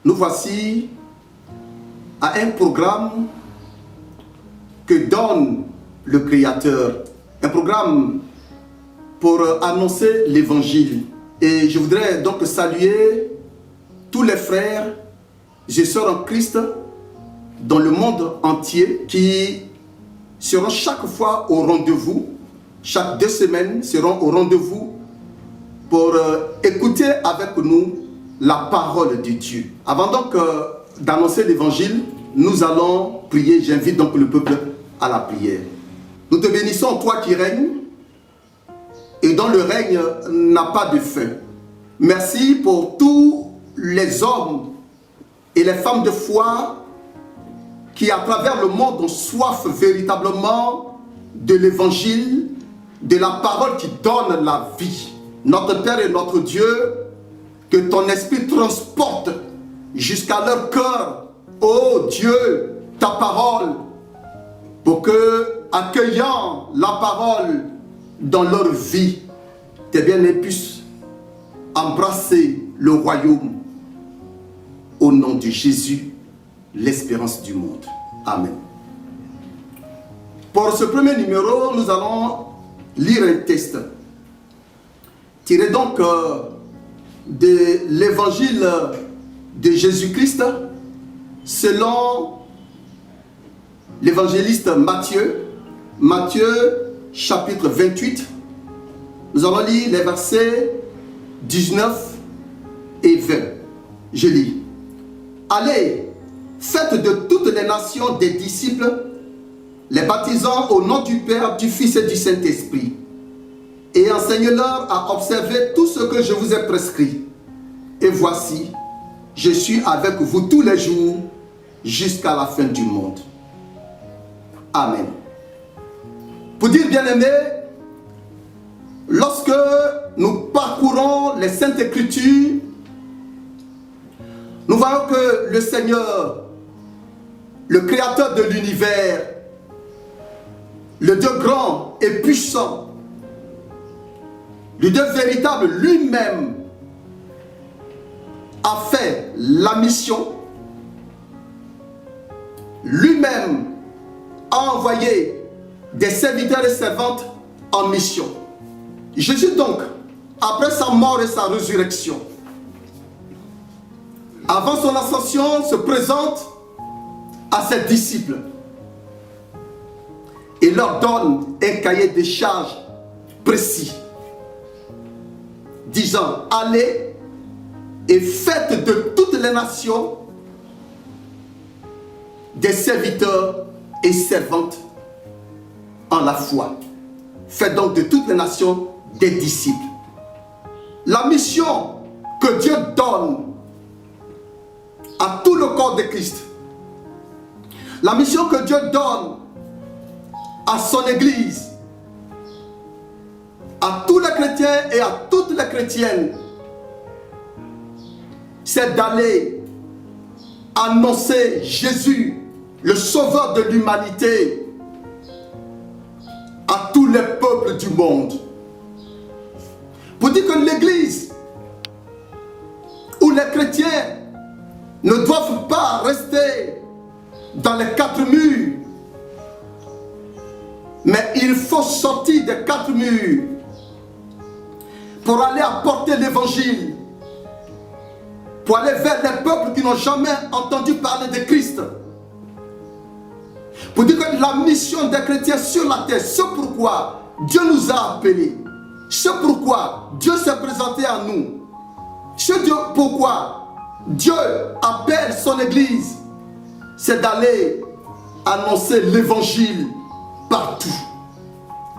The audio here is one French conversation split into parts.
Nous voici à un programme que donne le Créateur, un programme pour annoncer l'Évangile. Et je voudrais donc saluer tous les frères et sœurs en Christ dans le monde entier qui seront chaque fois au rendez-vous, chaque 2 semaines seront au rendez-vous pour écouter avec nous la parole de Dieu. Avant donc d'annoncer l'évangile, nous allons prier. J'invite donc le peuple à la prière. Nous te bénissons, toi qui règnes et dont le règne n'a pas de fin. Merci pour tous les hommes et les femmes de foi qui à travers le monde ont soif véritablement de l'évangile, de la parole qui donne la vie. Notre Père et notre Dieu, que ton esprit transporte jusqu'à leur cœur, ô Dieu, ta parole, pour que, accueillant la parole dans leur vie, tes bien-aimés puissent embrasser le royaume au nom de Jésus, l'espérance du monde. Amen. Pour ce premier numéro, nous allons lire un texte tiré donc de l'évangile de Jésus-Christ selon l'évangéliste Matthieu. Matthieu chapitre 28. Nous allons lire les versets 19 et 20. Je lis. Allez, faites de toutes les nations des disciples, les baptisant au nom du Père, du Fils et du Saint-Esprit, et enseignez-leur à observer tout ce que je vous ai prescrit. Et voici, je suis avec vous tous les jours jusqu'à la fin du monde. Amen. Pour dire bien aimé, lorsque nous parcourons les Saintes Écritures, nous voyons que le Seigneur, le Créateur de l'univers, le Dieu grand et puissant, le Dieu véritable lui-même a fait la mission, lui-même a envoyé des serviteurs et servantes en mission. Jésus donc, après sa mort et sa résurrection, avant son ascension, se présente à ses disciples et leur donne un cahier de charges précis, disant, allez et faites de toutes les nations des serviteurs et servantes en la foi. Faites donc de toutes les nations des disciples. La mission que Dieu donne à tout le corps de Christ, la mission que Dieu donne à son Église, à tous les chrétiens et à toutes les chrétiennes, c'est d'aller annoncer Jésus, le sauveur de l'humanité, à tous les peuples du monde. Pour dire que l'Église ou les chrétiens ne doivent pas rester dans les 4 murs, mais il faut sortir des 4 murs pour aller apporter l'évangile, pour aller vers les peuples qui n'ont jamais entendu parler de Christ. Pour dire que la mission des chrétiens sur la terre, c'est pourquoi Dieu nous a appelés, c'est pourquoi Dieu s'est présenté à nous, c'est pourquoi Dieu appelle son Église, c'est d'aller annoncer l'évangile partout.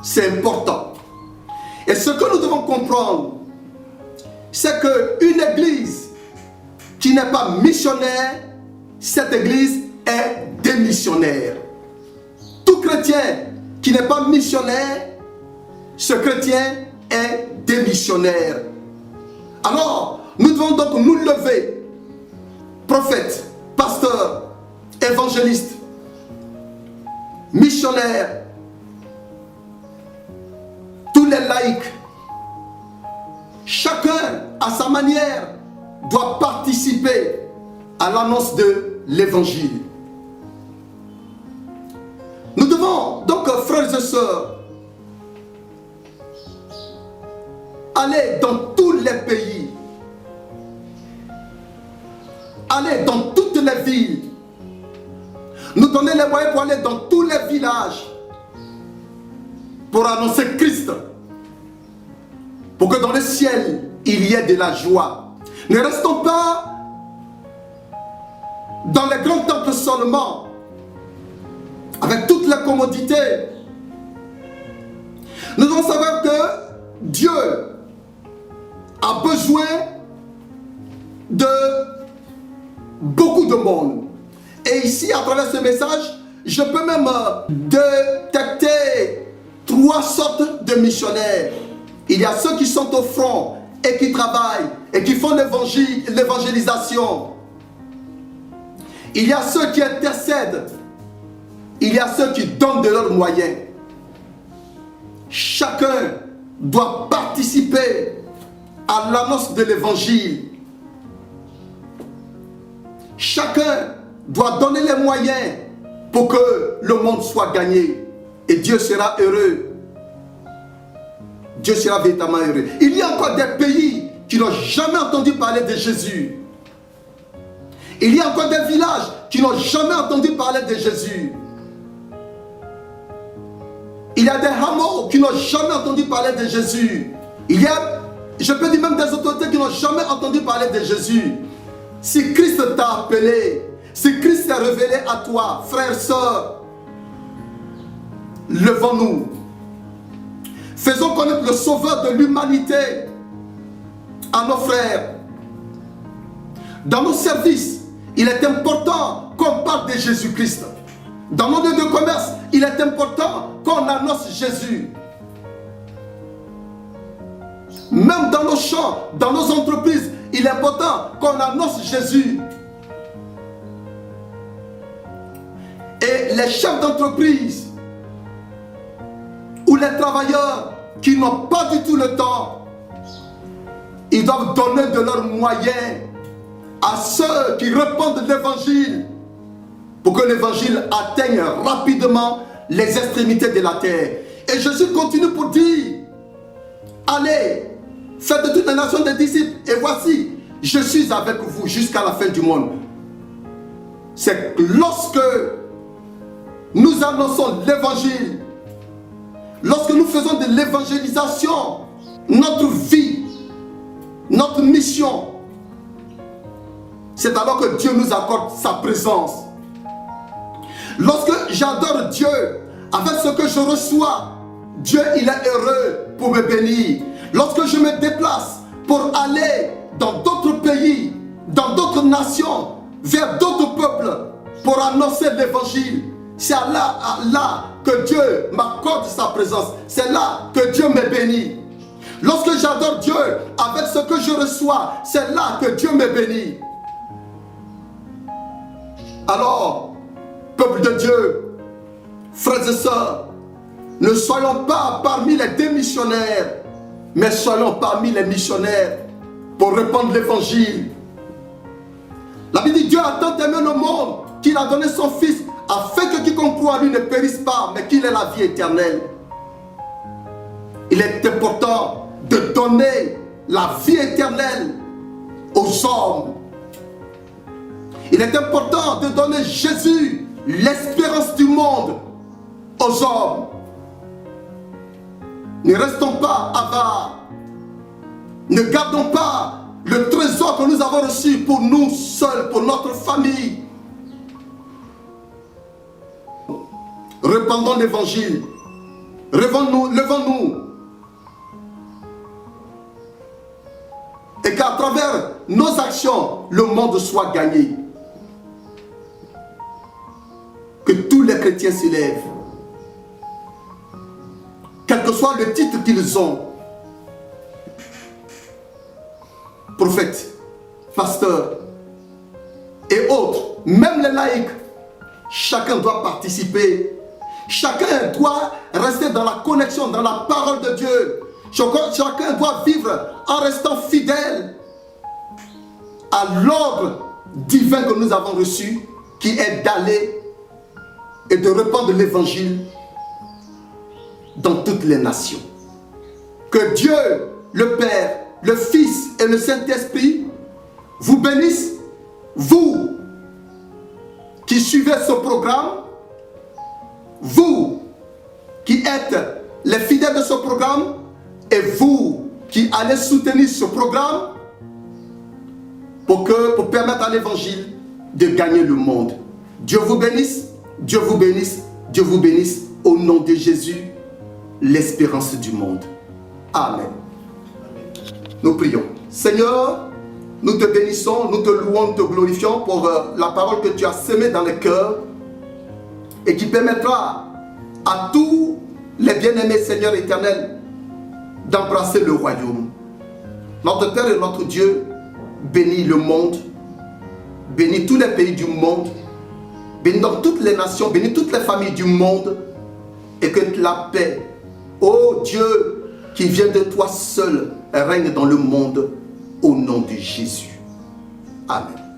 C'est important. Et ce que nous devons comprendre, c'est qu'une église qui n'est pas missionnaire, cette église est démissionnaire. Tout chrétien qui n'est pas missionnaire, ce chrétien est démissionnaire. Alors, nous devons donc nous lever, prophètes, pasteurs, évangélistes, missionnaires, tous les laïcs, chacun à sa manière doit participer à l'annonce de l'évangile. Nous devons donc, frères et sœurs, aller dans tous les pays, aller dans toutes les villes, nous donner les moyens pour aller dans tous les villages, pour annoncer Christ, pour que dans le ciel, il y ait de la joie. Ne restons pas dans les grands temples seulement, avec toutes les commodités. Nous devons savoir que Dieu a besoin de beaucoup de monde. Et ici, à travers ce message, je peux même détecter 3 sortes de missionnaires. Il y a ceux qui sont au front et qui travaillent et qui font l'évangélisation. Il y a ceux qui intercèdent. Il y a ceux qui donnent de leurs moyens. Chacun doit participer à l'annonce de l'évangile. Chacun doit donner les moyens pour que le monde soit gagné. Et Dieu sera heureux. Dieu sera véritablement heureux. Il y a encore des pays qui n'ont jamais entendu parler de Jésus. Il y a encore des villages qui n'ont jamais entendu parler de Jésus. Il y a des hameaux qui n'ont jamais entendu parler de Jésus. Il y a, je peux dire même des autorités qui n'ont jamais entendu parler de Jésus. Si Christ t'a appelé, si Christ s'est révélé à toi, frères, sœurs, levons-nous. Faisons connaître le Sauveur de l'humanité à nos frères. Dans nos services, il est important qu'on parle de Jésus-Christ. Dans nos lieux de commerce, il est important qu'on annonce Jésus. Même dans nos champs, dans nos entreprises, il est important qu'on annonce Jésus. Et les chefs d'entreprise ou les travailleurs qui n'ont pas du tout le temps, ils doivent donner de leurs moyens à ceux qui répandent l'évangile pour que l'évangile atteigne rapidement les extrémités de la terre. Et Jésus continue pour dire, allez, faites de toutes les nations des disciples, et voici, je suis avec vous jusqu'à la fin du monde. C'est lorsque nous annonçons l'évangile, lorsque nous faisons de l'évangélisation, notre vie, notre mission, c'est alors que Dieu nous accorde sa présence. Lorsque j'adore Dieu avec ce que je reçois, Dieu il est heureux pour me bénir. Lorsque je me déplace pour aller dans d'autres pays, dans d'autres nations, vers d'autres peuples, pour annoncer l'évangile, c'est là que Dieu m'accorde sa présence. C'est là que Dieu me bénit. Lorsque j'adore Dieu avec ce que je reçois, c'est là que Dieu me bénit. Alors, peuple de Dieu, frères et sœurs, ne soyons pas parmi les démissionnaires, mais soyons parmi les missionnaires pour répandre l'évangile. La Bible dit, Dieu a tant aimé le monde qu'il a donné son Fils afin que quiconque croit en lui ne périsse pas, mais qu'il ait la vie éternelle. Il est important de donner la vie éternelle aux hommes. Il est important de donner Jésus, l'espérance du monde, aux hommes. Ne restons pas avares. Ne gardons pas le trésor que nous avons reçu pour nous seuls, pour notre famille. Répandons l'évangile. Levons-nous. Et qu'à travers nos actions, le monde soit gagné. Que tous les chrétiens s'élèvent. Quel que soit le titre qu'ils ont. Prophète, pasteur et autres, même les laïcs, chacun doit participer. Chacun doit rester dans la connexion, dans la parole de Dieu. Chacun doit vivre en restant fidèle à l'ordre divin que nous avons reçu, qui est d'aller et de répandre l'évangile dans toutes les nations. Que Dieu, le Père, le Fils et le Saint-Esprit vous bénissent, vous qui suivez ce programme, vous qui êtes les fidèles de ce programme et vous qui allez soutenir ce programme pour permettre à l'évangile de gagner le monde. Dieu vous bénisse, Dieu vous bénisse, Dieu vous bénisse au nom de Jésus, l'espérance du monde. Amen. Nous prions. Seigneur, nous te bénissons, nous te louons, nous te glorifions pour la parole que tu as semée dans les cœurs et qui permettra à tous les bien-aimés, Seigneur éternel, d'embrasser le royaume. Notre Père et notre Dieu, bénis le monde, bénis tous les pays du monde, bénis donc toutes les nations, bénis toutes les familles du monde et que la paix, ô Dieu, qui vient de toi seul, règne dans le monde au nom de Jésus. Amen.